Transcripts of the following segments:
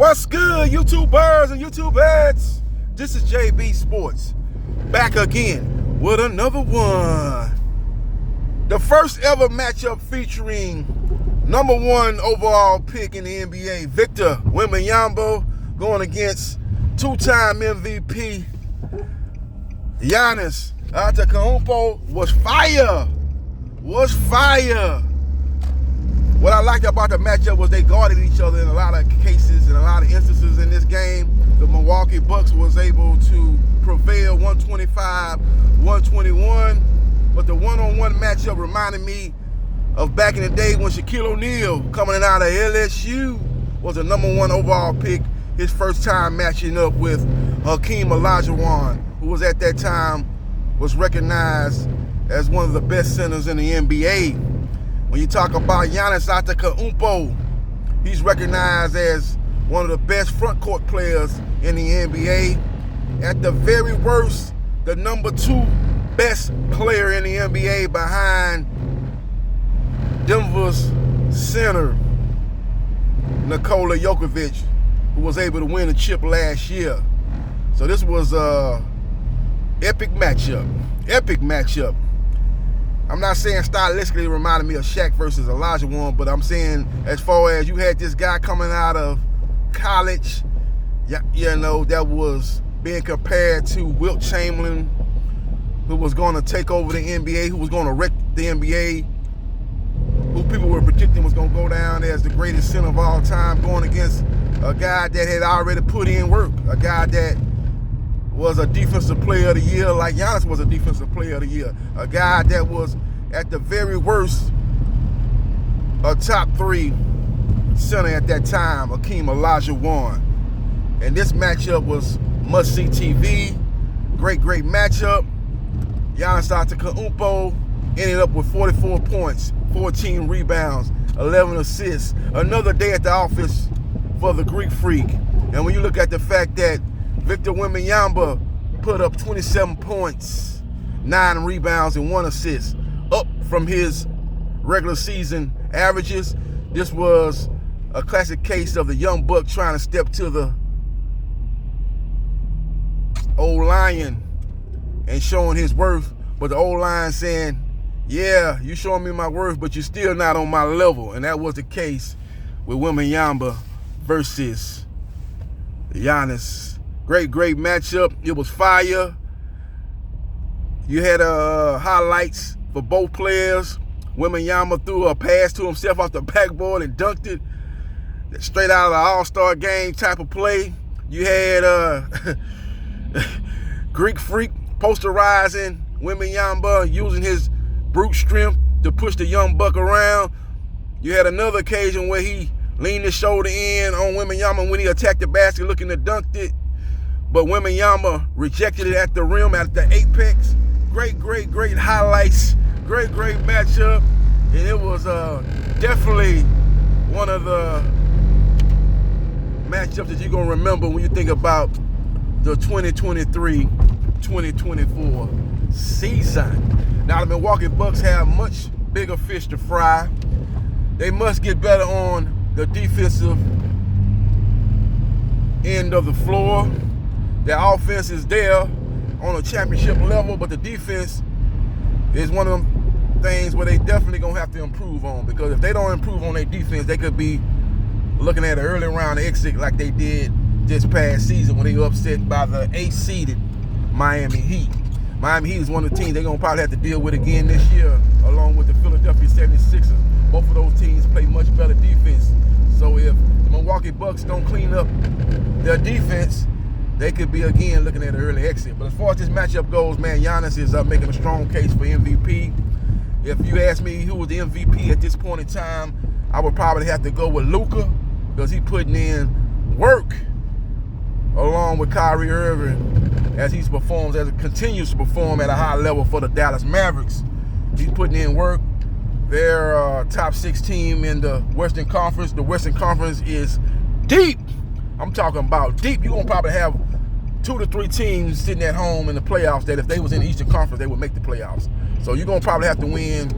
What's good, YouTubers and YouTubettes? This is JBsports, back again with another one. The first ever matchup featuring number one overall pick in the NBA, Victor Wemby, going against two-time MVP Giannis. Was fire. What I liked about the matchup was they guarded each other in a lot of cases, in a lot of instances in this game. The Milwaukee Bucks was able to prevail 125-121. But the one-on-one matchup reminded me of back in the day when Shaquille O'Neal, coming out of LSU, was the number one overall pick, his first time matching up with Hakeem Olajuwon, who was at that time was recognized as one of the best centers in the NBA. When you talk about Giannis Antetokounmpo, he's recognized as one of the best front court players in the NBA. At the very worst, the number two best player in the NBA behind Denver's center, Nikola Jokic, who was able to win a chip last year. So this was a epic matchup. I'm not saying stylistically it reminded me of Shaq versus Olajuwon, but I'm saying as far as you had this guy coming out of college, that was being compared to Wilt Chamberlain, who was going to take over the NBA, who was going to wreck the NBA, who people were predicting was going to go down as the greatest center of all time, going against a guy that had already put in work, a guy that was a defensive player of the year like Giannis was a defensive player of the year, a guy that was at the very worst a top three center at that time, Hakeem Olajuwon. And this matchup was must-see TV, great matchup. Giannis Antetokounmpo ended up with 44 points, 14 rebounds, 11 assists. Another day at the office for the Greek Freak. And when you look at the fact that Victor Wemby put up 27 points, 9 rebounds, and 1 assist, up from his regular season averages. This was a classic case of the young buck trying to step to the old lion and showing his worth, but the old lion saying, yeah, you showing me my worth, but you're still not on my level. And that was the case with Wemby versus Giannis. Great matchup. It was fire. You had highlights for both players. Wemby threw a pass to himself off the backboard and dunked it. Straight out of the All-Star game type of play. You had Greek Freak posterizing Wemby using his brute strength to push the young buck around. You had another occasion where he leaned his shoulder in on Wemby when he attacked the basket looking to dunk it. But Wemby rejected it at the rim, at the apex. Great highlights. Great matchup. And it was definitely one of the matchups that you're going to remember when you think about the 2023-2024 season. Now, the Milwaukee Bucks have much bigger fish to fry. They must get better on the defensive end of the floor. Their offense is there on a championship level, but the defense is one of them things where they definitely going to have to improve on, because if they don't improve on their defense, they could be looking at an early round exit like they did this past season when they were upset by the 8th-seeded Miami Heat. Miami Heat is one of the teams they're going to probably have to deal with again this year, along with the Philadelphia 76ers. Both of those teams play much better defense. So if the Milwaukee Bucks don't clean up their defense, they could be, again, looking at an early exit. But as far as this matchup goes, man, Giannis is making a strong case for MVP. If you ask me who was the MVP at this point in time, I would probably have to go with Luka, because he's putting in work along with Kyrie Irving as he continues to perform at a high level for the Dallas Mavericks. He's putting in work. They're top 6 team in the Western Conference. The Western Conference is deep. I'm talking about deep. You're going to probably have 2 to 3 teams sitting at home in the playoffs that if they was in the Eastern Conference, they would make the playoffs. So you're going to probably have to win,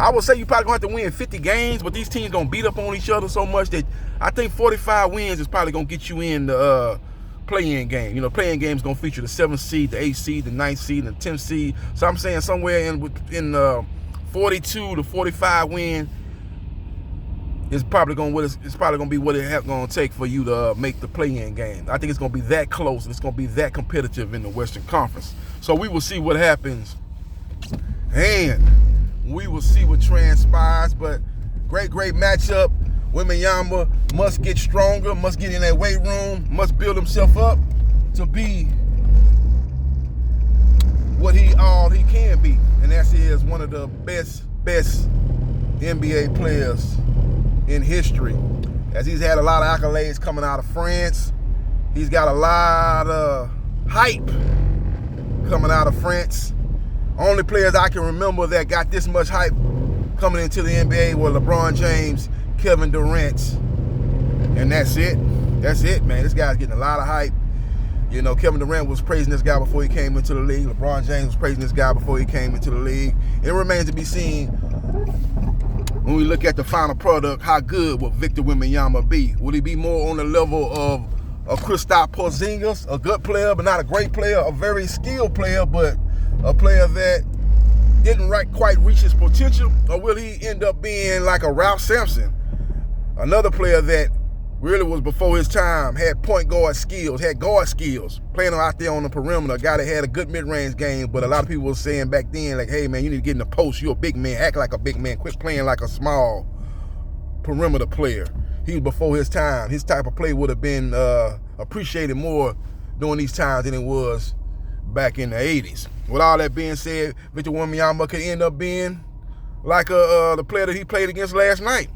I would say you probably gonna have to win 50 games, but these teams gonna beat up on each other so much that I think 45 wins is probably gonna get you in the play-in game. You know, play-in game is gonna feature the 7th seed, the 8th seed, the 9th seed, and the 10th seed. So I'm saying somewhere in 42 to 45 win is probably gonna be what it's gonna take for you to make the play-in game. I think it's gonna be that close and it's gonna be that competitive in the Western Conference. So we will see what happens, and we will see what transpires. But great matchup. Wemby must get stronger, must get in that weight room, must build himself up to be what he can be, and that is one of the best NBA players in history. As he's had a lot of accolades coming out of France, he's got a lot of hype coming out of France. Only players I can remember that got this much hype coming into the NBA were LeBron James, Kevin Durant, and that's it. That's it, man. This guy's getting a lot of hype. You know, Kevin Durant was praising this guy before he came into the league. LeBron James was praising this guy before he came into the league. It remains to be seen when we look at the final product, how good will Victor Wembanyama be? Will he be more on the level of Kristaps Porzingis, a good player but not a great player, a very skilled player but a player that didn't quite reach his potential? Or will he end up being like a Ralph Sampson, another player that really was before his time, had point guard skills, had guard skills, playing out there on the perimeter, a guy that had a good mid-range game, but a lot of people were saying back then, like, hey, man, you need to get in the post. You're a big man. Act like a big man. Quit playing like a small perimeter player. He was before his time. His type of play would have been appreciated more during these times than it was back in the 80s. With all that being said, Victor Wembanyama could end up being like the player that he played against last night.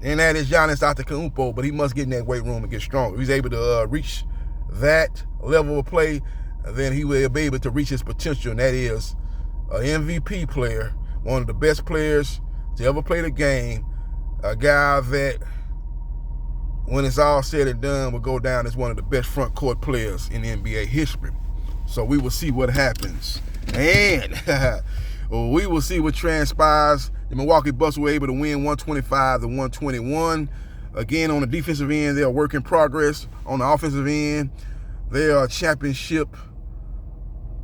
And that is Giannis Antetokounmpo, but he must get in that weight room and get stronger. If he's able to reach that level of play, then he will be able to reach his potential, and that is an MVP player, one of the best players to ever play the game, a guy that, when it's all said and done, will go down as one of the best front court players in NBA history. So we will see what happens. And we will see what transpires. The Milwaukee Bucks were able to win 125-121. Again, on the defensive end, they're a work in progress. On the offensive end, they are championship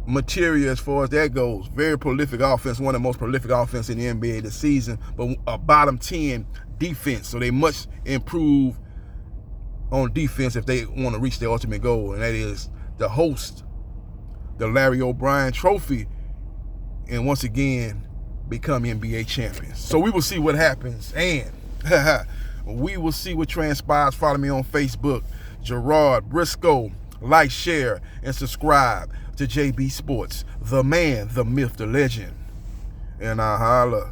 material as far as that goes. Very prolific offense, one of the most prolific offense in the NBA this season, but a bottom 10 defense. So they must improve on defense if they want to reach their ultimate goal, and that is to host the Larry O'Brien Trophy and once again become NBA champions. So we will see what happens, and we will see what transpires. Follow me on Facebook, Gerard Briscoe. Like, share, and subscribe to JB Sports, the man, the myth, the legend. And I holla.